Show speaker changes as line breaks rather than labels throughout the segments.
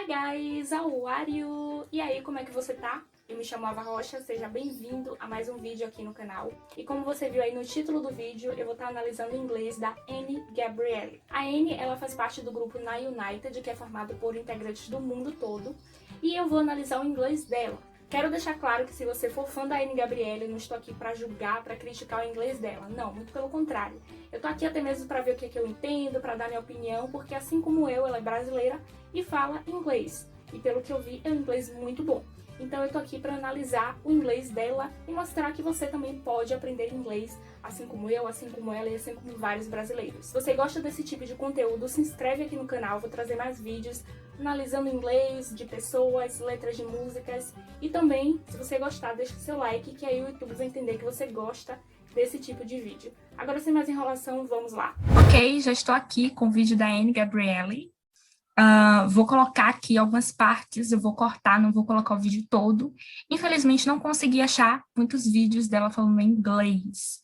Hi guys, how are you? E aí, como é que você tá? Eu me chamo Ava Rocha, seja bem-vindo a mais um vídeo aqui no canal. E como você viu aí no título do vídeo, eu vou estar analisando o inglês da Annie Gabrielle. A Annie, ela faz parte do grupo Na United, que é formado por integrantes do mundo todo. E eu vou analisar o inglês dela. Quero deixar claro que se você for fã da Annie Gabrielle, eu não estou aqui pra julgar, pra criticar o inglês dela. Não, muito pelo contrário. Eu tô aqui até mesmo pra ver o que eu entendo, pra dar minha opinião, porque assim como eu, ela é brasileira e fala inglês. E pelo que eu vi, é um inglês muito bom. Então eu tô aqui pra analisar o inglês dela e mostrar que você também pode aprender inglês, assim como eu, assim como ela e assim como vários brasileiros. Se você gosta desse tipo de conteúdo, se inscreve aqui no canal, vou trazer mais vídeos analisando inglês, de pessoas, letras de músicas. E também, se você gostar, deixa seu like, que aí o YouTube vai entender que você gosta desse tipo de vídeo. Agora, sem mais enrolação, vamos lá. Ok, já estou aqui com o vídeo da Annie Gabrielle. Vou colocar aqui algumas partes, eu vou cortar, não vou colocar o vídeo todo. Infelizmente, não consegui achar muitos vídeos dela falando em inglês.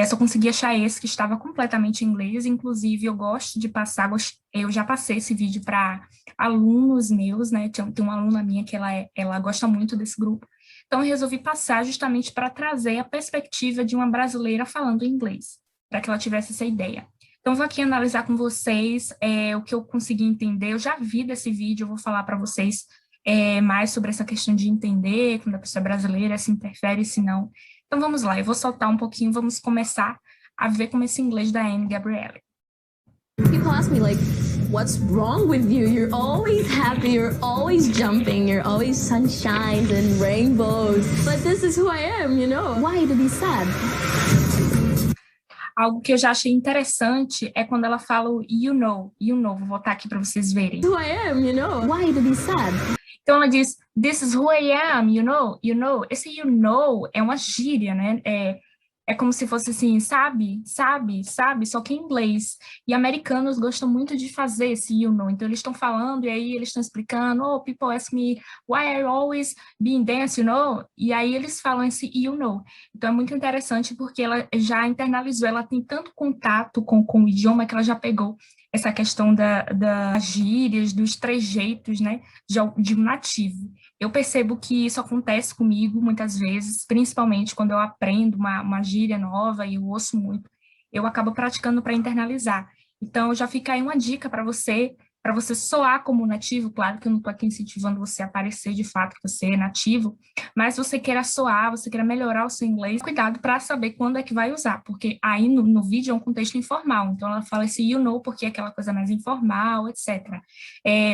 Só consegui achar esse que estava completamente em inglês. Inclusive, eu gosto de passar, eu já passei esse vídeo para alunos meus, né? Tem uma aluna minha que ela gosta muito desse grupo. Então, eu resolvi passar justamente para trazer a perspectiva de uma brasileira falando inglês, para que ela tivesse essa ideia. Então, vou aqui analisar com vocês o que eu consegui entender. Eu já vi desse vídeo, eu vou falar para vocês mais sobre essa questão de entender, quando a pessoa é brasileira, se interfere, se não. Então, vamos lá, eu vou soltar um pouquinho, vamos começar a ver como esse inglês da Annie Gabrielle.
People ask me, like, what's wrong with you? You're always happy, you're always jumping, you're always sunshines and rainbows. But this is who I am, you know? Why to be sad?
Algo que eu já achei interessante é quando ela fala o you know, vou voltar aqui para vocês verem.
Who I am, you know? Why to be sad?
Então ela diz, this is who I am, you know. Esse you know é uma gíria, né? É como se fosse assim, sabe, só que em inglês. E americanos gostam muito de fazer esse you know. Então eles estão falando e aí eles estão explicando, oh, people ask me, why are you always being dance, you know? E aí eles falam esse you know. Então é muito interessante porque ela já internalizou, ela tem tanto contato com o idioma que ela já pegou essa questão das gírias, dos trejeitos, né, de um nativo. Eu percebo que isso acontece comigo muitas vezes, principalmente quando eu aprendo uma gíria nova e eu ouço muito, eu acabo praticando para internalizar. Então, já fica aí uma dica para você soar como nativo. Claro que eu não estou aqui incentivando você a parecer de fato que você é nativo, mas se você queira soar, você queira melhorar o seu inglês, cuidado para saber quando é que vai usar, porque aí no vídeo é um contexto informal, então ela fala esse you know, porque é aquela coisa mais informal, etc.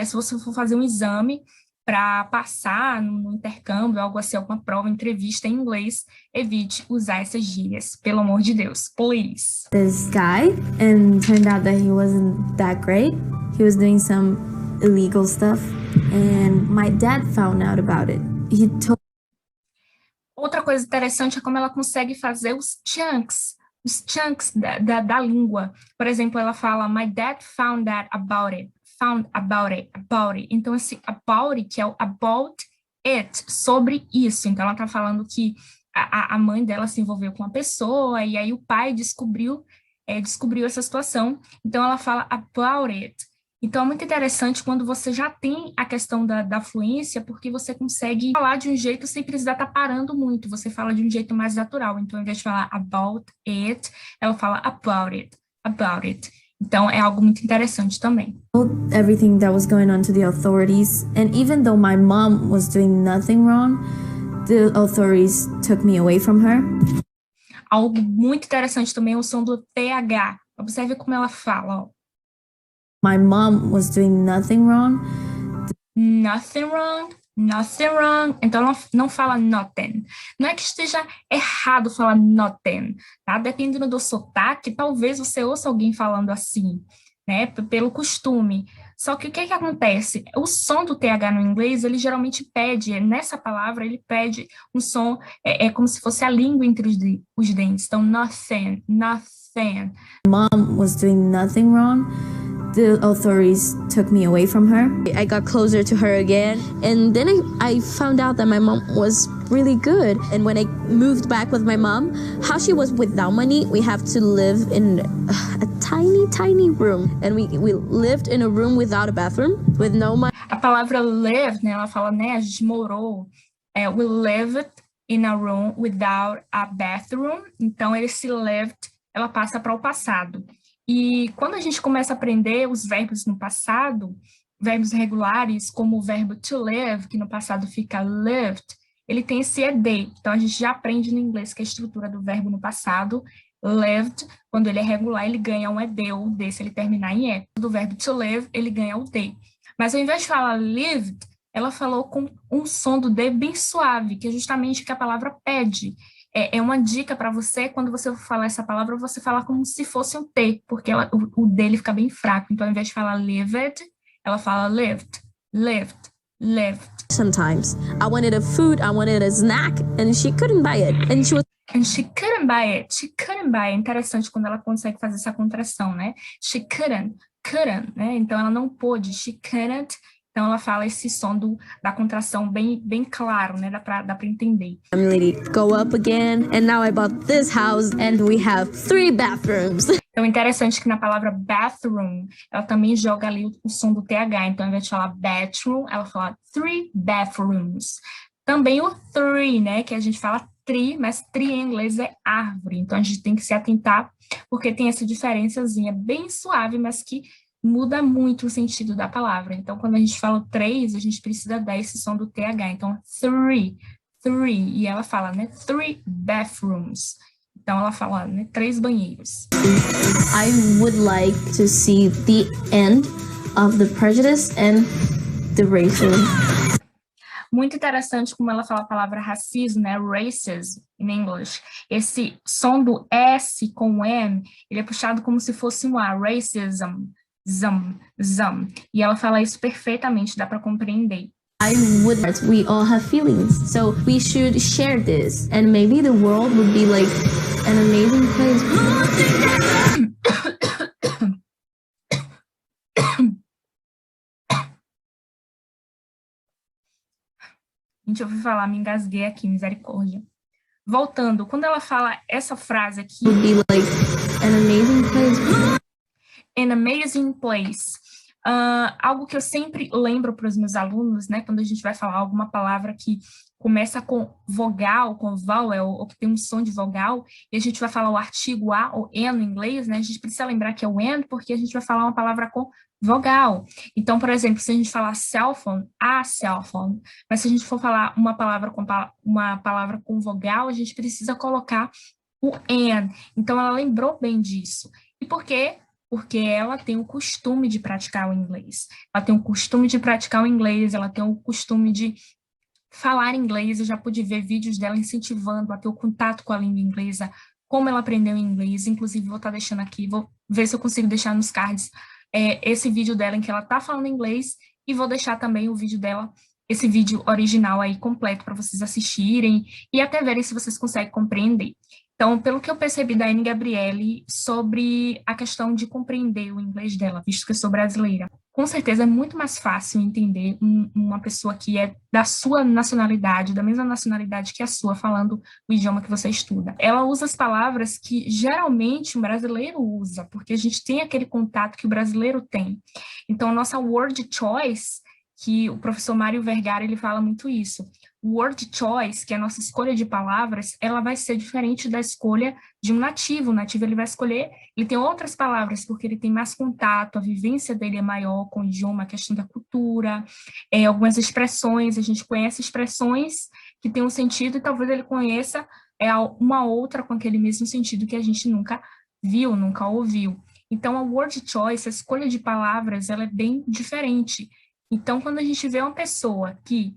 Se você for fazer um exame para passar no intercâmbio, algo assim, alguma prova, entrevista em inglês, evite usar essas gírias, pelo amor de Deus, please.
This guy, and turned out that he wasn't that great. He was doing some illegal stuff, and my dad found out about it. He told.
Outra coisa interessante é como ela consegue fazer os chunks da língua. Por exemplo, ela fala, my dad found out about it. Found about it. Então, esse about it, que é o about it, sobre isso. Então, ela está falando que a mãe dela se envolveu com uma pessoa, e aí o pai descobriu essa situação. Então, ela fala about it. Então, é muito interessante quando você já tem a questão da fluência, porque você consegue falar de um jeito sem precisar estar parando muito. Você fala de um jeito mais natural. Então, ao invés de falar about it, ela fala about it. Então, é algo muito interessante também.
Everything that was going on to the authorities, and even though my mom was doing nothing wrong, the authorities took me away from her.
Algo muito interessante também é o som do TH. Observe como ela fala, ó.
My mom was doing nothing wrong.
Nothing wrong. Então, ela não fala nothing. Não é que esteja errado falar nothing, tá? Dependendo do sotaque, talvez você ouça alguém falando assim, né? Pelo costume. Só que o que acontece? O som do TH no inglês, ele geralmente pede, nessa palavra, ele pede um som, como se fosse a língua entre os dentes. Então, nothing.
Mom was doing nothing wrong. The authorities took me away from her. I got closer to her again, and then I found out that my mom was really good. And when I moved back with my mom, how she was without money, we have to live in a tiny room. And we lived in a room without a bathroom, with no money.
A palavra live, né, ela fala, né, a gente morou. We lived in a room without a bathroom. Então, esse lived, ela passa para o passado. E quando a gente começa a aprender os verbos no passado, verbos regulares, como o verbo to live, que no passado fica lived, ele tem esse ed. Então, a gente já aprende no inglês que a estrutura do verbo no passado, lived, quando ele é regular, ele ganha um ed, ou d, se ele terminar em e. Do verbo to live, ele ganha o d. Mas ao invés de falar lived, ela falou com um som do d bem suave, que é justamente o que a palavra pede. É uma dica para você, quando você for falar essa palavra, você falar como se fosse um t, porque o d ele fica bem fraco. Então, ao invés de falar lived, ela fala lived, lived, lived.
Sometimes I wanted a food, I wanted a snack, and she couldn't buy it. And she was
And she couldn't buy it. She couldn't buy it. Interessante quando ela consegue fazer essa contração, né? She couldn't, né? Então, ela não pôde. She couldn't. Então, ela fala esse som da contração bem claro, né? Dá pra entender.
family go up again, and now I bought this house, and we have 3 bathrooms.
Então, interessante que na palavra bathroom, ela também joga ali o som do TH. Então, ao invés de falar bathroom, ela fala 3 bathrooms. Também o three, né? Que a gente fala tree, mas tree em inglês é árvore. Então, a gente tem que se atentar, porque tem essa diferençazinha bem suave, mas que muda muito o sentido da palavra. Então, quando a gente fala 3, a gente precisa dar esse som do TH. Então, three. E ela fala, né? 3 bathrooms. Então, ela fala, né? 3 banheiros.
I would like to see the end of the prejudice and the racism.
Muito interessante como ela fala a palavra racismo, né? Racism, em inglês. Esse som do S com M, ele é puxado como se fosse um A. Racism, zam. E ela fala isso perfeitamente, dá para compreender.
We all have feelings, so we should share this, and maybe the world would be like an amazing place.
Gente, eu ouvi falar, me engasguei aqui, misericórdia. Voltando, quando ela fala essa frase aqui,
Would be like an amazing place.
an amazing place. Algo que eu sempre lembro para os meus alunos, né, quando a gente vai falar alguma palavra que começa com vogal, com vowel, ou que tem um som de vogal, e a gente vai falar o artigo a ou an no inglês, né, a gente precisa lembrar que é o an, porque a gente vai falar uma palavra com vogal. Então, por exemplo, se a gente falar cell phone, a cell phone, mas se a gente for falar uma palavra com vogal, a gente precisa colocar o an. Então, ela lembrou bem disso. E por quê? Porque ela tem o costume de praticar o inglês. Ela tem o costume de praticar o inglês, ela tem o costume de falar inglês. Eu já pude ver vídeos dela incentivando a ter o contato com a língua inglesa, como ela aprendeu inglês. Inclusive, vou estar deixando aqui, vou ver se eu consigo deixar nos cards esse vídeo dela em que ela está falando inglês, e vou deixar também o vídeo dela, esse vídeo original aí completo para vocês assistirem e até verem se vocês conseguem compreender. Então, pelo que eu percebi da Anne Gabriele sobre a questão de compreender o inglês dela, visto que eu sou brasileira, com certeza é muito mais fácil entender uma pessoa que é da sua nacionalidade, da mesma nacionalidade que a sua, falando o idioma que você estuda. Ela usa as palavras que geralmente um brasileiro usa, porque a gente tem aquele contato que o brasileiro tem. Então, a nossa word choice, que o professor Mário Vergara, ele fala muito isso. Word choice, que é a nossa escolha de palavras, ela vai ser diferente da escolha de um nativo. O nativo, ele vai escolher, ele tem outras palavras, porque ele tem mais contato, a vivência dele é maior com o idioma, a questão da cultura, algumas expressões, a gente conhece expressões que têm um sentido, e talvez ele conheça uma outra com aquele mesmo sentido que a gente nunca viu, nunca ouviu. Então, a word choice, a escolha de palavras, ela é bem diferente. Então, quando a gente vê uma pessoa que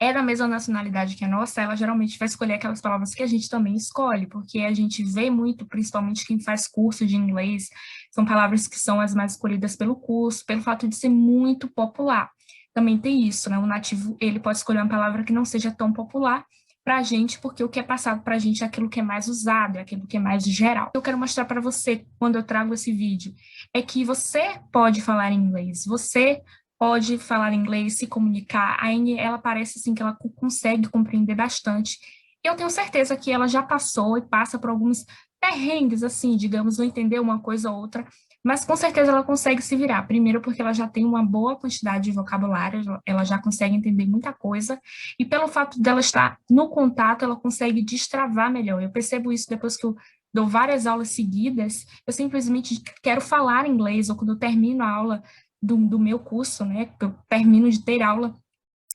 é da mesma nacionalidade que a nossa, ela geralmente vai escolher aquelas palavras que a gente também escolhe, porque a gente vê muito, principalmente quem faz curso de inglês, são palavras que são as mais escolhidas pelo curso, pelo fato de ser muito popular. Também tem isso, né? O nativo, ele pode escolher uma palavra que não seja tão popular para a gente, porque o que é passado para a gente é aquilo que é mais usado, é aquilo que é mais geral. Eu quero mostrar para você, quando eu trago esse vídeo, é que você pode falar inglês, você pode falar inglês, se comunicar. A Anne, ela parece assim que ela consegue compreender bastante. E eu tenho certeza que ela já passou e passa por alguns perrengues, assim, digamos, não entender uma coisa ou outra, mas com certeza ela consegue se virar. Primeiro porque ela já tem uma boa quantidade de vocabulário, ela já consegue entender muita coisa, e pelo fato dela estar no contato, ela consegue destravar melhor. Eu percebo isso depois que eu dou várias aulas seguidas, eu simplesmente quero falar inglês, ou quando eu termino a aula do meu curso, né, que eu termino de ter aula,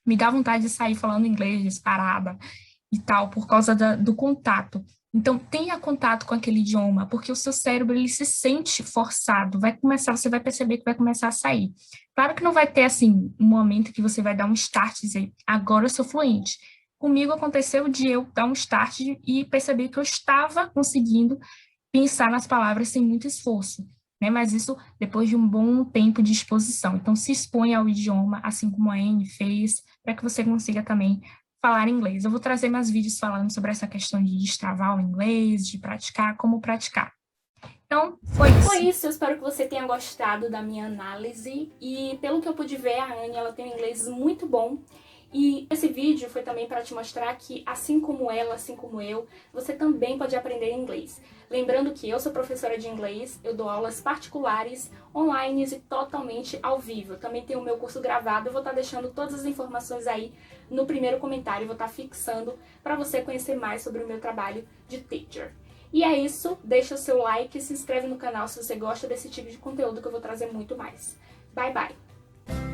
me dá vontade de sair falando inglês disparada e tal, por causa do contato. Então, tenha contato com aquele idioma, porque o seu cérebro, ele se sente forçado, vai começar, você vai perceber que vai começar a sair. Claro que não vai ter, assim, um momento que você vai dar um start e dizer, agora eu sou fluente. Comigo aconteceu de eu dar um start e perceber que eu estava conseguindo pensar nas palavras sem muito esforço, né? Mas isso depois de um bom tempo de exposição. Então, se expõe ao idioma, assim como a Anne fez, para que você consiga também falar inglês. Eu vou trazer mais vídeos falando sobre essa questão de destravar o inglês, de praticar, como praticar. Então, foi isso. Foi isso, eu espero que você tenha gostado da minha análise. E pelo que eu pude ver, a Anne, ela tem um inglês muito bom. E esse vídeo foi também para te mostrar que, assim como ela, assim como eu, você também pode aprender inglês. Lembrando que eu sou professora de inglês, eu dou aulas particulares, online e totalmente ao vivo. Eu também tenho o meu curso gravado, eu vou estar deixando todas as informações aí no primeiro comentário, vou estar fixando para você conhecer mais sobre o meu trabalho de teacher. E é isso, deixa o seu like e se inscreve no canal se você gosta desse tipo de conteúdo que eu vou trazer muito mais. Bye, bye!